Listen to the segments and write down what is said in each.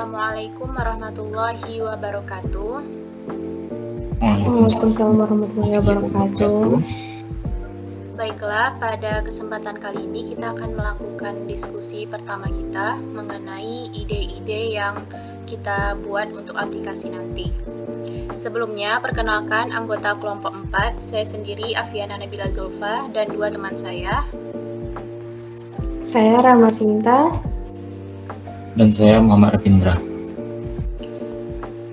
Assalamualaikum warahmatullahi wabarakatuh. Waalaikumsalam warahmatullahi wabarakatuh. Baiklah, pada kesempatan kali ini kita akan melakukan diskusi pertama kita mengenai ide-ide yang kita buat untuk aplikasi nanti. Sebelumnya, perkenalkan anggota kelompok 4, saya sendiri Afiana Nabila Zulfa dan dua teman saya. Saya Rama Sinta. Dan saya Muhammad Rafindra.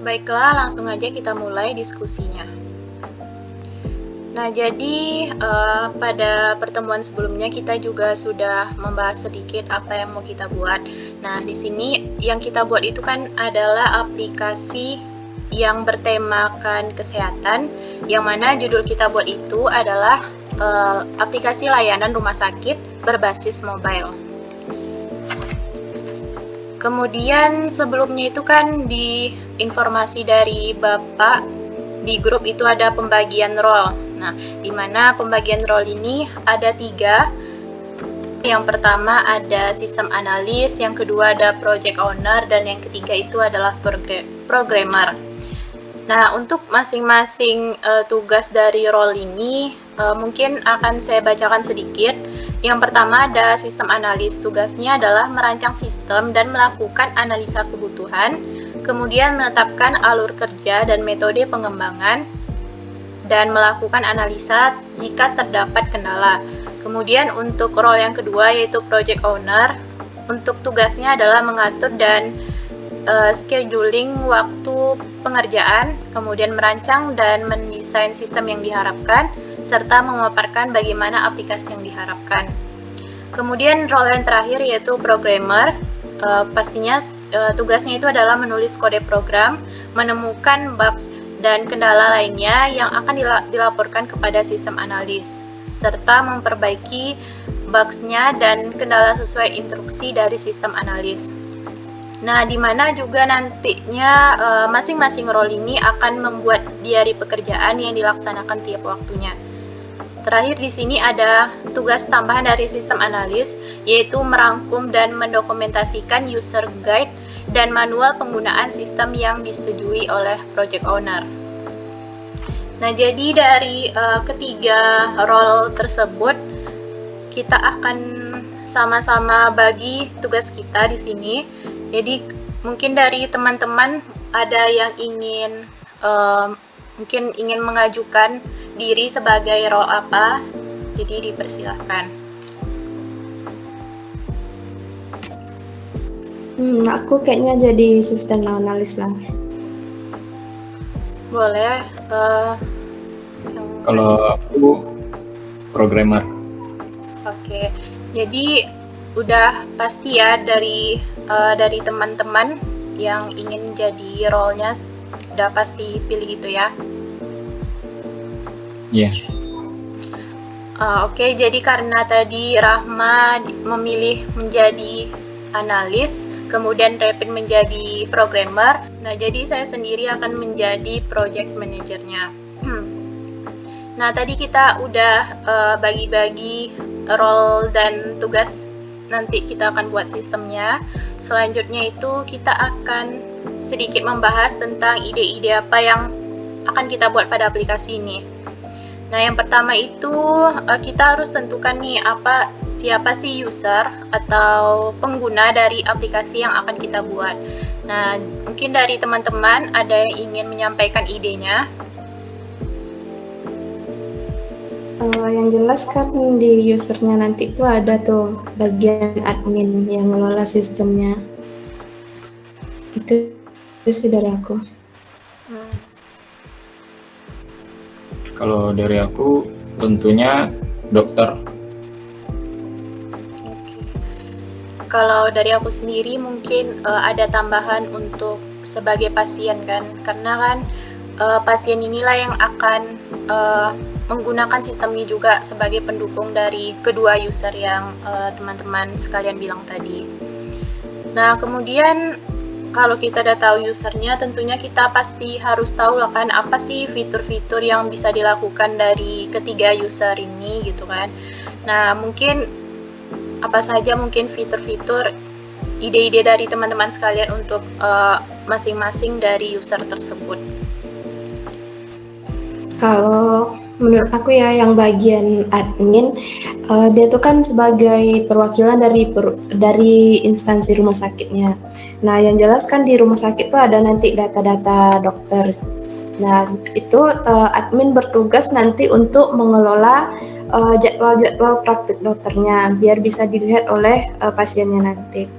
Baiklah, langsung aja kita mulai diskusinya. Nah, jadi pada pertemuan sebelumnya kita juga sudah membahas sedikit apa yang mau kita buat. Nah, di sini yang kita buat itu kan adalah aplikasi yang bertemakan kesehatan, yang mana judul kita buat itu adalah aplikasi layanan rumah sakit berbasis mobile. Kemudian sebelumnya itu kan di informasi dari Bapak di grup itu ada pembagian role. Nah, di mana pembagian role ini ada 3. Yang pertama ada sistem analis, yang kedua ada project owner, dan yang ketiga itu adalah programmer. Nah, untuk masing-masing tugas dari role ini mungkin akan saya bacakan sedikit. Yang pertama ada sistem analis, tugasnya adalah merancang sistem dan melakukan analisa kebutuhan, kemudian menetapkan alur kerja dan metode pengembangan, dan melakukan analisa jika terdapat kendala. Kemudian untuk role yang kedua yaitu project owner, untuk tugasnya adalah mengatur dan scheduling waktu pengerjaan, kemudian merancang dan mendesain sistem yang diharapkan, serta memaparkan bagaimana aplikasi yang diharapkan. Kemudian role yang terakhir yaitu programmer, pastinya tugasnya itu adalah menulis kode program, menemukan bugs dan kendala lainnya yang akan dilaporkan kepada sistem analis, serta memperbaiki bugs-nya dan kendala sesuai instruksi dari sistem analis. Nah, di mana juga nantinya masing-masing role ini akan membuat diary pekerjaan yang dilaksanakan tiap waktunya. Terakhir di sini ada tugas tambahan dari sistem analis, yaitu merangkum dan mendokumentasikan user guide dan manual penggunaan sistem yang disetujui oleh project owner. Nah, jadi dari ketiga role tersebut, kita akan sama-sama bagi tugas kita di sini. Jadi mungkin dari teman-teman ada yang ingin mungkin ingin mengajukan diri sebagai role apa, jadi dipersilahkan. Aku kayaknya jadi sistem analis lah. Boleh. Kalau aku programmer. Oke, jadi udah pasti ya dari teman-teman yang ingin jadi role-nya udah pasti pilih itu ya. Iya. Oke, jadi karena tadi Rahma memilih menjadi analis, kemudian Repin menjadi programmer, nah jadi saya sendiri akan menjadi project manajernya. Nah, tadi kita udah bagi-bagi role dan tugas, nanti kita akan buat sistemnya. Selanjutnya itu kita akan sedikit membahas tentang ide-ide apa yang akan kita buat pada aplikasi ini. Nah, yang pertama itu kita harus tentukan nih siapa sih user atau pengguna dari aplikasi yang akan kita buat. Nah, mungkin dari teman-teman ada yang ingin menyampaikan idenya. Yang jelas kan di usernya nanti itu ada tuh bagian admin yang ngelola sistemnya. Itu sih dari aku. Kalau dari aku tentunya dokter. Kalau dari aku sendiri mungkin ada tambahan untuk sebagai pasien kan, karena kan pasien inilah yang akan menggunakan sistem ini juga sebagai pendukung dari kedua user yang teman-teman sekalian bilang tadi. Nah, kemudian kalau kita udah tahu usernya, tentunya kita pasti harus tahu lah kan apa sih fitur-fitur yang bisa dilakukan dari ketiga user ini gitu kan. Nah, mungkin apa saja mungkin fitur-fitur ide-ide dari teman-teman sekalian untuk masing-masing dari user tersebut. Kalau menurut aku ya yang bagian admin, dia tuh kan sebagai perwakilan dari instansi rumah sakitnya. Nah, yang jelas kan di rumah sakit tuh ada nanti data-data dokter. Nah, itu admin bertugas nanti untuk mengelola jadwal-jadwal praktik dokternya biar bisa dilihat oleh pasiennya nanti.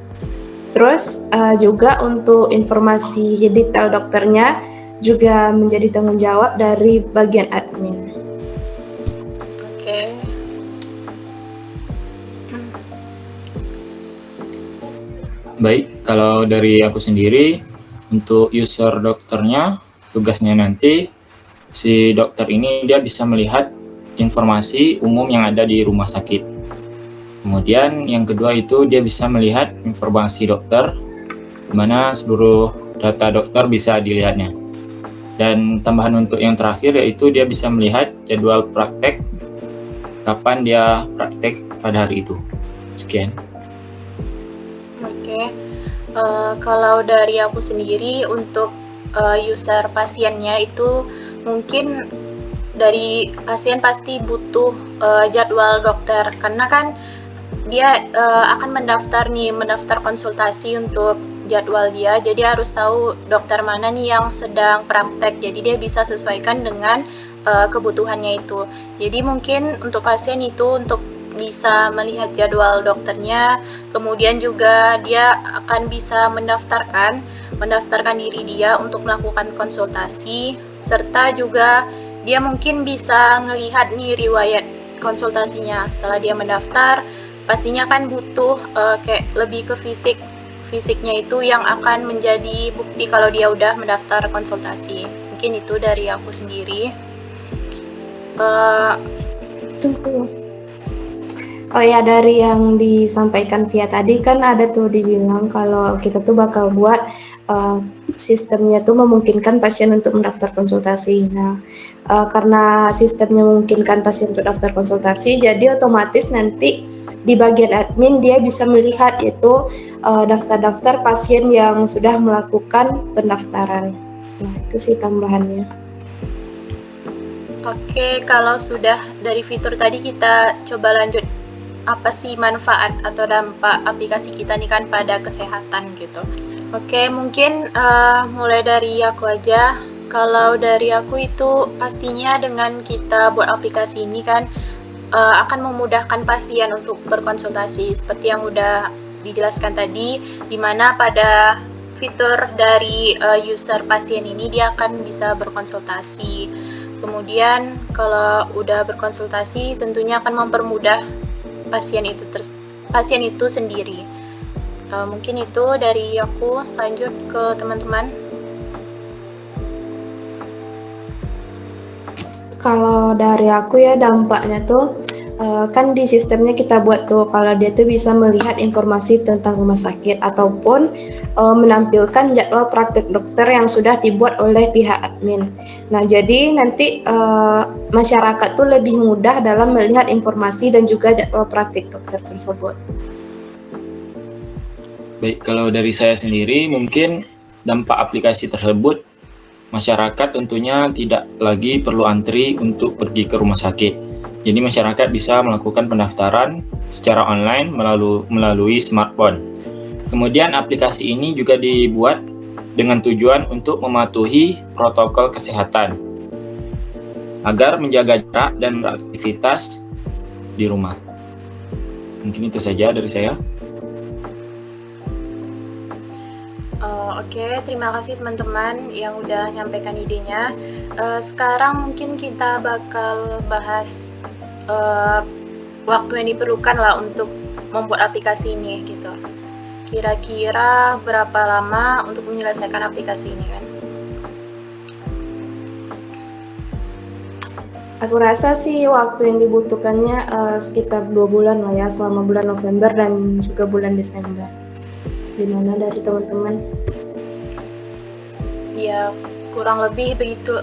Terus juga untuk informasi detail dokternya juga menjadi tanggung jawab dari bagian admin. Oke. Baik, kalau dari aku sendiri, untuk user dokternya, tugasnya nanti, si dokter ini dia bisa melihat informasi umum yang ada di rumah sakit. Kemudian yang kedua itu dia bisa melihat informasi dokter, di mana seluruh data dokter bisa dilihatnya. Dan tambahan untuk yang terakhir yaitu dia bisa melihat jadwal praktek, kapan dia praktek pada hari itu. Sekian. Oke. Kalau dari aku sendiri untuk user pasiennya itu mungkin dari pasien pasti butuh jadwal dokter karena kan dia akan mendaftar konsultasi untuk jadwal dia, jadi harus tahu dokter mana nih yang sedang praktek, jadi dia bisa sesuaikan dengan kebutuhannya itu. Jadi mungkin untuk pasien itu untuk bisa melihat jadwal dokternya, kemudian juga dia akan bisa mendaftarkan diri dia untuk melakukan konsultasi, serta juga dia mungkin bisa ngelihat nih riwayat konsultasinya. Setelah dia mendaftar, pastinya kan butuh kayak lebih ke fisiknya itu yang akan menjadi bukti kalau dia udah mendaftar konsultasi. Mungkin itu dari aku sendiri. Oh ya, dari yang disampaikan via tadi kan ada tuh dibilang kalau kita tuh bakal buat sistemnya tuh memungkinkan pasien untuk mendaftar konsultasi. Nah, karena sistemnya memungkinkan pasien untuk daftar konsultasi, jadi otomatis nanti di bagian admin dia bisa melihat itu daftar-daftar pasien yang sudah melakukan pendaftaran. Nah, itu sih tambahannya. Oke, kalau sudah dari fitur tadi kita coba lanjut. Apa sih manfaat atau dampak aplikasi kita nih kan pada kesehatan gitu. Oke, mungkin mulai dari aku aja. Kalau dari aku itu pastinya dengan kita buat aplikasi ini kan akan memudahkan pasien untuk berkonsultasi seperti yang udah dijelaskan tadi, di mana pada fitur dari user pasien ini dia akan bisa berkonsultasi. Kemudian kalau udah berkonsultasi tentunya akan mempermudah pasien itu sendiri. Mungkin itu dari aku, lanjut ke teman-teman. Kalau dari aku ya dampaknya tuh kan di sistemnya kita buat tuh kalau dia tuh bisa melihat informasi tentang rumah sakit ataupun menampilkan jadwal praktik dokter yang sudah dibuat oleh pihak admin. Nah, jadi nanti masyarakat tuh lebih mudah dalam melihat informasi dan juga jadwal praktik dokter tersebut. Baik, kalau dari saya sendiri mungkin dampak aplikasi tersebut, masyarakat tentunya tidak lagi perlu antri untuk pergi ke rumah sakit. Jadi masyarakat bisa melakukan pendaftaran secara online melalui smartphone. Kemudian aplikasi ini juga dibuat dengan tujuan untuk mematuhi protokol kesehatan agar menjaga jarak dan beraktivitas di rumah. Mungkin itu saja dari saya. Oke, terima kasih teman-teman yang udah nyampaikan idenya. Sekarang mungkin kita bakal bahas waktu yang diperlukan lah untuk membuat aplikasi ini gitu. Kira-kira berapa lama untuk menyelesaikan aplikasi ini kan? Aku rasa sih waktu yang dibutuhkannya sekitar 2 bulan lah ya, selama bulan November dan juga bulan Desember. Gimana dari teman-teman? Ya kurang lebih begitu,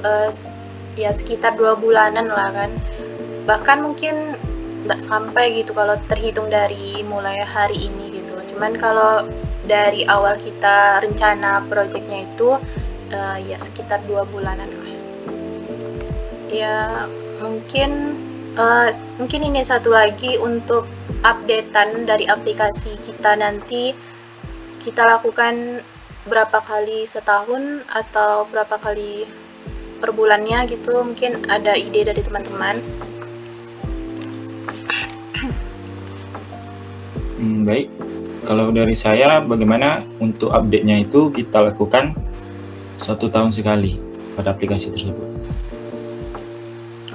ya sekitar 2 bulanan lah kan. Bahkan mungkin nggak sampai gitu kalau terhitung dari mulai hari ini gitu. Cuman kalau dari awal kita rencana proyeknya itu ya sekitar 2 bulanan lah. Ya mungkin ini satu lagi untuk updatean dari aplikasi kita, nanti kita lakukan berapa kali setahun atau berapa kali per bulannya gitu. Mungkin ada ide dari teman-teman. Baik, kalau dari saya bagaimana untuk update-nya itu kita lakukan 1 tahun sekali pada aplikasi tersebut.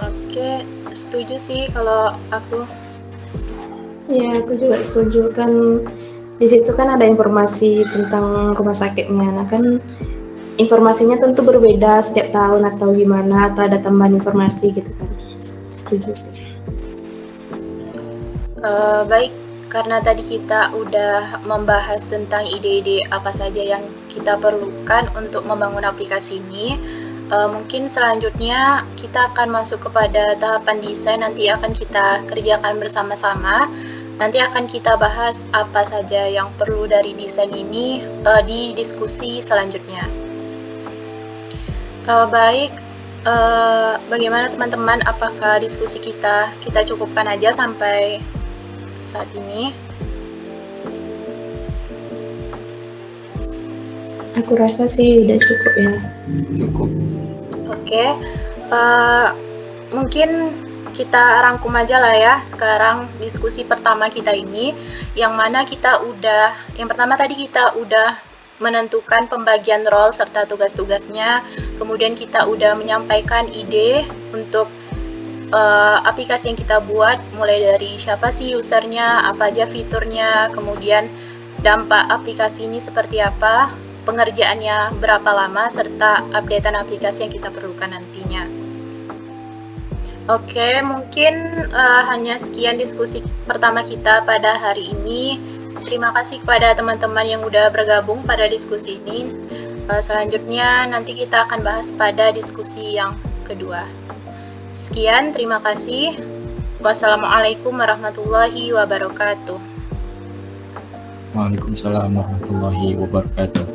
Oke, setuju sih kalau aku. Ya, aku juga setuju kan. Di situ kan ada informasi tentang rumah sakitnya. Nah kan informasinya tentu berbeda setiap tahun atau gimana, atau ada tambahan informasi gitu kan. Setuju sih. Baik, karena tadi kita udah membahas tentang ide-ide apa saja yang kita perlukan untuk membangun aplikasi ini, mungkin selanjutnya kita akan masuk kepada tahapan desain. Nanti akan kita kerjakan bersama-sama. Nanti akan kita bahas apa saja yang perlu dari desain ini di diskusi selanjutnya. Baik, bagaimana teman-teman? Apakah diskusi kita cukupkan aja sampai saat ini? Aku rasa sih udah cukup ya. Cukup. Oke, mungkin kita rangkum aja lah ya sekarang diskusi pertama kita ini, yang mana yang pertama tadi kita udah menentukan pembagian role serta tugas-tugasnya, kemudian kita udah menyampaikan ide untuk aplikasi yang kita buat, mulai dari siapa sih usernya, apa aja fiturnya, kemudian dampak aplikasi ini seperti apa, pengerjaannya berapa lama, serta updatean aplikasi yang kita perlukan nantinya. Oke, mungkin hanya sekian diskusi pertama kita pada hari ini. Terima kasih kepada teman-teman yang udah bergabung pada diskusi ini. Selanjutnya nanti kita akan bahas pada diskusi yang kedua. Sekian, terima kasih. Wassalamualaikum warahmatullahi wabarakatuh. Waalaikumsalam warahmatullahi wabarakatuh.